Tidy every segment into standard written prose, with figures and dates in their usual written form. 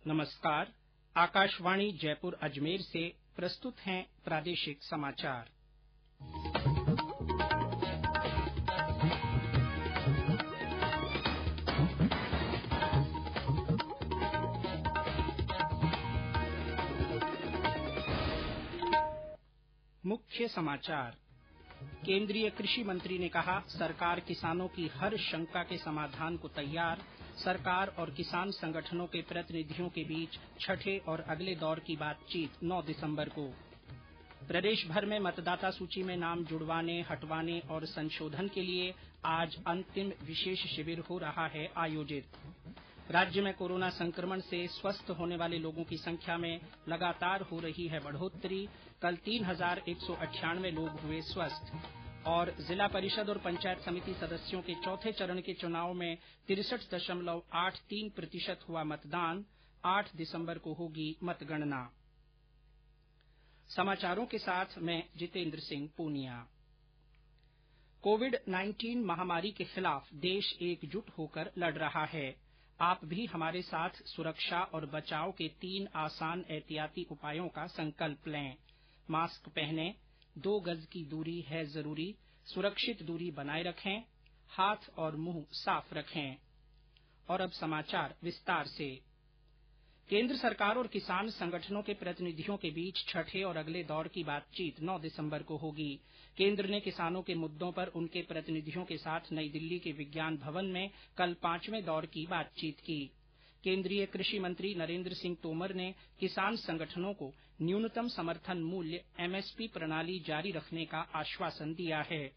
नमस्कार। आकाशवाणी जयपुर अजमेर से प्रस्तुत हैं प्रादेशिक समाचार। मुख्य समाचार। केंद्रीय कृषि मंत्री ने कहा, सरकार किसानों की हर शंका के समाधान को तैयार। सरकार और किसान संगठनों के प्रतिनिधियों के बीच छठे और अगले दौर की बातचीत 9 दिसंबर को। प्रदेश भर में मतदाता सूची में नाम जुड़वाने, हटवाने और संशोधन के लिए आज अंतिम विशेष शिविर हो रहा है आयोजित। राज्य में कोरोना संक्रमण से स्वस्थ होने वाले लोगों की संख्या में लगातार हो रही है बढ़ोतरी। कल 3,198 लोग हुए स्वस्थ। और जिला परिषद और पंचायत समिति सदस्यों के चौथे चरण के चुनाव में 63.83% हुआ मतदान। 8 दिसंबर को होगी मतगणना। समाचारों के साथ मैं जितेंद्र सिंह पूनिया। कोविड-19 महामारी के खिलाफ देश एकजुट होकर लड़ रहा है। आप भी हमारे साथ सुरक्षा और बचाव के 3 आसान एहतियाती उपायों का संकल्प लें। मास्क पहनें, 2 गज की दूरी है जरूरी, सुरक्षित दूरी बनाए रखें, हाथ और मुंह साफ रखें। और अब समाचार विस्तार से। केंद्र सरकार और किसान संगठनों के प्रतिनिधियों के बीच छठे और अगले दौर की बातचीत 9 दिसंबर को होगी। केंद्र ने किसानों के मुद्दों पर उनके प्रतिनिधियों के साथ नई दिल्ली के विज्ञान भवन में कल 5वें दौर की बातचीत की। केंद्रीय कृषि मंत्री नरेंद्र सिंह तोमर ने किसान संगठनों को न्यूनतम समर्थन मूल्य एमएसपी प्रणाली जारी रखने का आश्वासन दिया है।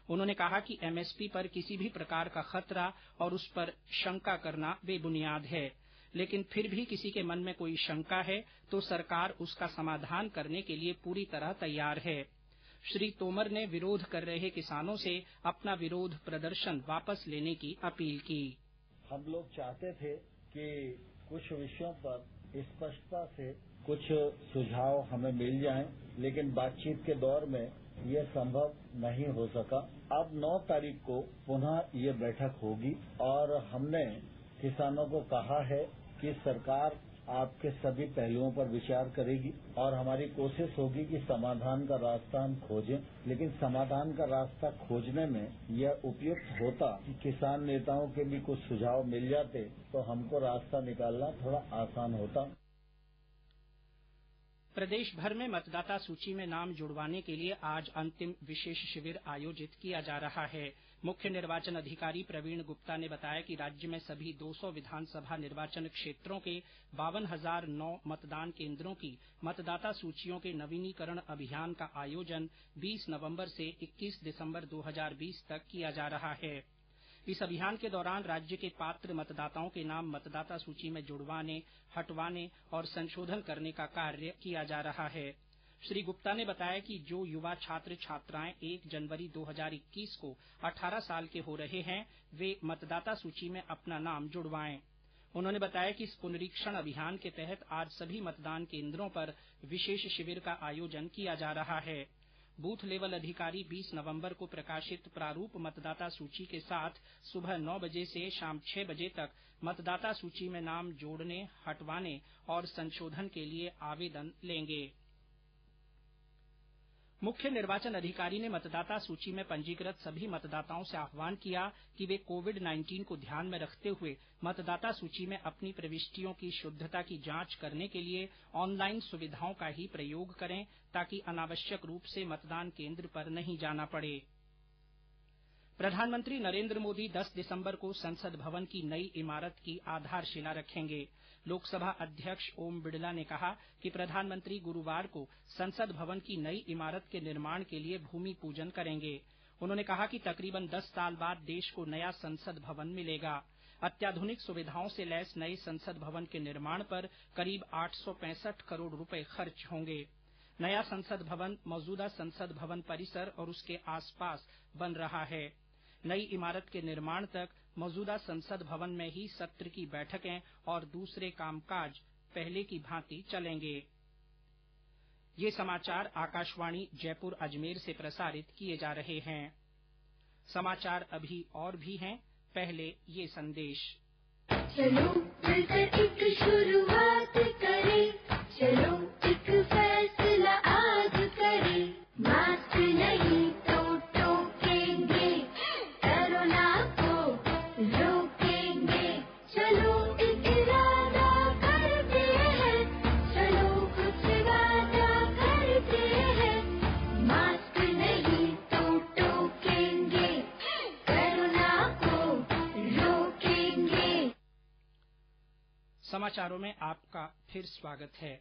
उन्होंने कहा कि एमएसपी पर किसी भी प्रकार का खतरा और उस पर शंका करना बेबुनियाद है, लेकिन फिर भी किसी के मन में कोई शंका है तो सरकार उसका समाधान करने के लिए पूरी तरह तैयार है। श्री तोमर ने विरोध कर रहे किसानों से अपना विरोध प्रदर्शन वापस लेने की अपील की। हम लोग चाहते थे कि कुछ विषयों पर स्पष्टता से कुछ सुझाव हमें मिल जाएं, लेकिन बातचीत के दौर में ये संभव नहीं हो सका। अब 9 तारीख को पुनः ये बैठक होगी और हमने किसानों को कहा है कि सरकार आपके सभी पहलुओं पर विचार करेगी और हमारी कोशिश होगी कि समाधान का रास्ता हम खोजें, लेकिन समाधान का रास्ता खोजने में यह उपयुक्त होता कि किसान नेताओं के भी कुछ सुझाव मिल जाते तो हमको रास्ता निकालना थोड़ा आसान होता। प्रदेश भर में मतदाता सूची में नाम जुड़वाने के लिए आज अंतिम विशेष शिविर आयोजित किया जा रहा है। मुख्य निर्वाचन अधिकारी प्रवीण गुप्ता ने बताया कि राज्य में सभी 200 विधानसभा निर्वाचन क्षेत्रों के 52,009 मतदान केंद्रों की मतदाता सूचियों के नवीनीकरण अभियान का आयोजन 20 नवंबर से 21 दिसंबर 2020 तक किया जा रहा है। इस अभियान के दौरान राज्य के पात्र मतदाताओं के नाम मतदाता सूची में जुड़वाने, हटवाने और संशोधन करने का कार्य किया जा रहा है। श्री गुप्ता ने बताया कि जो युवा छात्र छात्राएं 1 जनवरी 2021 को 18 साल के हो रहे हैं, वे मतदाता सूची में अपना नाम जुड़वाएं। उन्होंने बताया कि इस पुनरीक्षण अभियान के तहत आज सभी मतदान केंद्रों पर विशेष शिविर का आयोजन किया जा रहा है। बूथ लेवल अधिकारी 20 नवंबर को प्रकाशित प्रारूप मतदाता सूची के साथ सुबह 9 बजे से शाम 6 बजे तक मतदाता सूची में नाम जोड़ने, हटवाने और संशोधन के लिए आवेदन लेंगे। मुख्य निर्वाचन अधिकारी ने मतदाता सूची में पंजीकृत सभी मतदाताओं से आह्वान किया कि वे कोविड-19 को ध्यान में रखते हुए मतदाता सूची में अपनी प्रविष्टियों की शुद्धता की जांच करने के लिए ऑनलाइन सुविधाओं का ही प्रयोग करें, ताकि अनावश्यक रूप से मतदान केंद्र पर नहीं जाना पड़े। प्रधानमंत्री नरेंद्र मोदी 10 दिसंबर को संसद भवन की नई इमारत की आधारशिला रखेंगे। लोकसभा अध्यक्ष ओम बिड़ला ने कहा कि प्रधानमंत्री गुरूवार को संसद भवन की नई इमारत के निर्माण के लिए भूमि पूजन करेंगे। उन्होंने कहा कि तकरीबन 10 साल बाद देश को नया संसद भवन मिलेगा। अत्याधुनिक सुविधाओं से लैस नए संसद भवन के निर्माण पर करीब 865 करोड़ रुपए खर्च होंगे। नया संसद भवन मौजूदा संसद भवन परिसर और उसके आसपास बन रहा है। नई इमारत के निर्माण तक मौजूदा संसद भवन में ही सत्र की बैठकें और दूसरे कामकाज पहले की भांति चलेंगे। ये समाचार आकाशवाणी जयपुर अजमेर से प्रसारित किए जा रहे हैं। समाचार अभी और भी हैं, पहले ये संदेश। चलो मिलकर एक शुरुआत समाचारों में आपका फिर स्वागत है।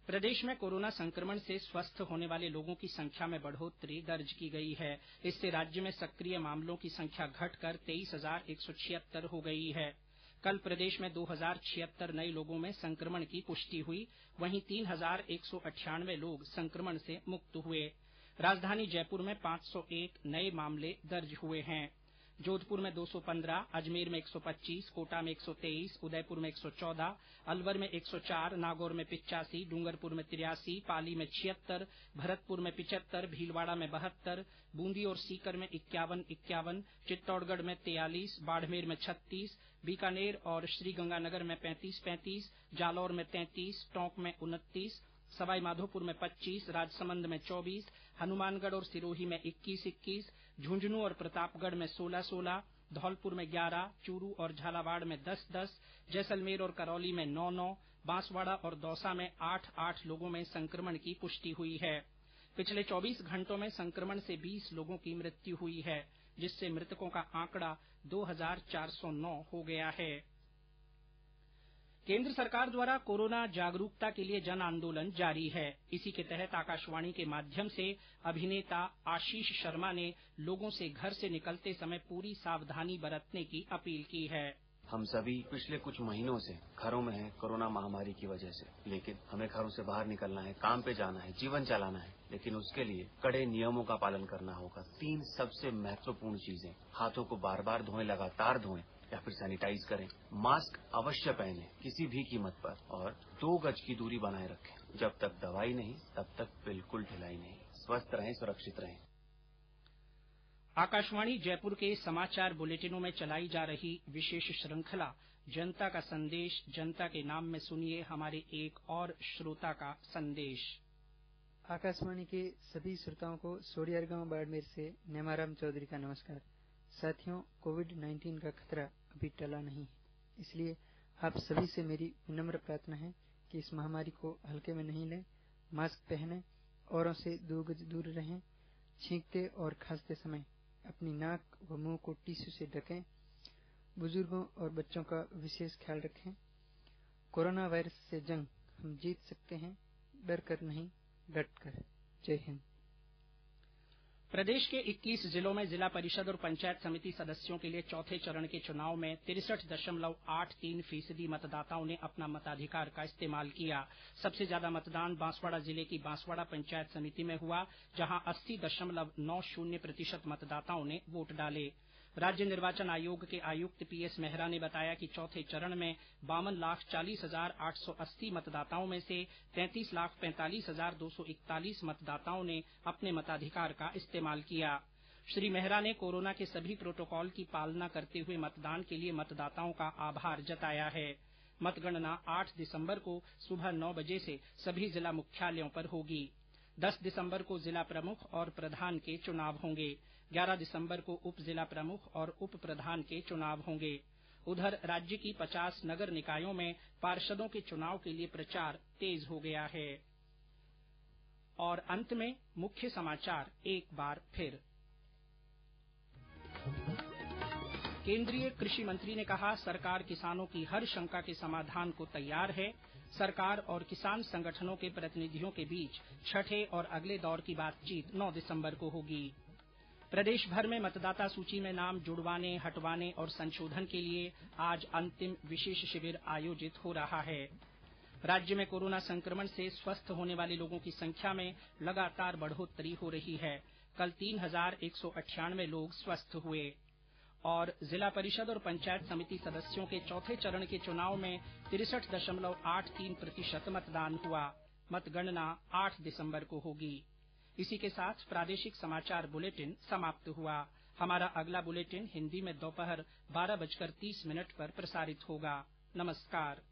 प्रदेश में कोरोना संक्रमण से स्वस्थ होने वाले लोगों की संख्या में बढ़ोतरी दर्ज की गई है। इससे राज्य में सक्रिय मामलों की संख्या घटकर 23,176 हो गई है। कल प्रदेश में 2,076 नए लोगों में संक्रमण की पुष्टि हुई। वहीं 3,198 लोग संक्रमण से मुक्त हुए। राजधानी जयपुर में 501 नए मामले दर्ज हुए हैं। जोधपुर में 215, अजमेर में 125, कोटा में 123, उदयपुर में 114, अलवर में 104, नागौर में 85, डूंगरपुर में 83, पाली में 76, भरतपुर में 75, भीलवाड़ा में 72, बूंदी और सीकर में 51, चित्तौड़गढ़ में 43, बाड़मेर में 36, बीकानेर और श्रीगंगानगर में 35, जालौर में 33, टोंक में 29, सवाईमाधोपुर में 25, राजसमंद में 24, हनुमानगढ़ और सिरोही में 21, झुंझुनू और प्रतापगढ़ में 16, धौलपुर में 11, चूरू और झालावाड़ में 10, जैसलमेर और करौली में 9, बांसवाड़ा और दौसा में 8 लोगों में संक्रमण की पुष्टि हुई है। पिछले 24 घंटों में संक्रमण से 20 लोगों की मृत्यु हुई है, जिससे मृतकों का आंकड़ा 2,409 हो गया है। केंद्र सरकार द्वारा कोरोना जागरूकता के लिए जन आंदोलन जारी है। इसी के तहत आकाशवाणी के माध्यम से अभिनेता आशीष शर्मा ने लोगों से घर से निकलते समय पूरी सावधानी बरतने की अपील की है। हम सभी पिछले कुछ महीनों से घरों में हैं कोरोना महामारी की वजह से, लेकिन हमें घरों से बाहर निकलना है, काम पे जाना है, जीवन चलाना है, लेकिन उसके लिए कड़े नियमों का पालन करना होगा। 3 सबसे महत्वपूर्ण चीजें: हाथों को बार-बार धोएं, लगातार धोएं या फिर सैनिटाइज करें, मास्क अवश्य पहनें किसी भी कीमत पर, और 2 गज की दूरी बनाए रखें। जब तक दवाई नहीं तब तक बिल्कुल ढिलाई नहीं। स्वस्थ रहें, सुरक्षित रहें। आकाशवाणी जयपुर के समाचार बुलेटिनों में चलाई जा रही विशेष श्रृंखला जनता का संदेश, जनता के नाम में सुनिए हमारे एक और श्रोता का संदेश। आकाशवाणी के सभी श्रोताओं को सोडियारगांव बाड़मेर से नेमाराम चौधरी का नमस्कार। साथियों, कोविड-19 का खतरा अभी टला नहीं है, इसलिए आप सभी से मेरी विनम्र प्रार्थना है कि इस महामारी को हल्के में नहीं लें, मास्क पहनें, औरों से 2 गज दूर रहें, छींकते और खांसते समय अपनी नाक व मुंह को टिश्यू से ढकें, बुजुर्गों और बच्चों का विशेष ख्याल रखें। कोरोना वायरस से जंग हम जीत सकते हैं, डर कर नहीं, डट कर। जय हिंद। प्रदेश के 21 जिलों में जिला परिषद और पंचायत समिति सदस्यों के लिए चौथे चरण के चुनाव में 63.83% मतदाताओं ने अपना मताधिकार का इस्तेमाल किया। सबसे ज्यादा मतदान बांसवाड़ा जिले की बांसवाड़ा पंचायत समिति में हुआ, जहां 80.90% मतदाताओं ने वोट डाले। राज्य निर्वाचन आयोग के आयुक्त पीएस मेहरा ने बताया कि चौथे चरण में 52,40,880 मतदाताओं में से 33,45,241 मतदाताओं ने अपने मताधिकार का इस्तेमाल किया। श्री मेहरा ने कोरोना के सभी प्रोटोकॉल की पालना करते हुए मतदान के लिए मतदाताओं का आभार जताया है। मतगणना 8 दिसंबर को सुबह 9 बजे से सभी जिला मुख्यालयों पर होगी। 10 दिसंबर को जिला प्रमुख और प्रधान के चुनाव होंगे। 11 दिसंबर को उप जिला प्रमुख और उप प्रधान के चुनाव होंगे। उधर राज्य की 50 नगर निकायों में पार्षदों के चुनाव के लिए प्रचार तेज हो गया है। और अंत में मुख्य समाचार एक बार फिर। केंद्रीय कृषि मंत्री ने कहा, सरकार किसानों की हर शंका के समाधान को तैयार है। सरकार और किसान संगठनों के प्रतिनिधियों के बीच छठे और अगले दौर की बातचीत 9 दिसंबर को होगी। प्रदेश भर में मतदाता सूची में नाम जुड़वाने, हटवाने और संशोधन के लिए आज अंतिम विशेष शिविर आयोजित हो रहा है। राज्य में कोरोना संक्रमण से स्वस्थ होने वाले लोगों की संख्या में लगातार बढ़ोतरी हो रही है। कल 3,198 लोग स्वस्थ हुए। और जिला परिषद और पंचायत समिति सदस्यों के चौथे चरण के चुनाव में 63.83% मतदान हुआ। मतगणना 8 दिसंबर को होगी। इसी के साथ प्रादेशिक समाचार बुलेटिन समाप्त हुआ। हमारा अगला बुलेटिन हिन्दी में दोपहर 12:30 पर प्रसारित होगा। नमस्कार।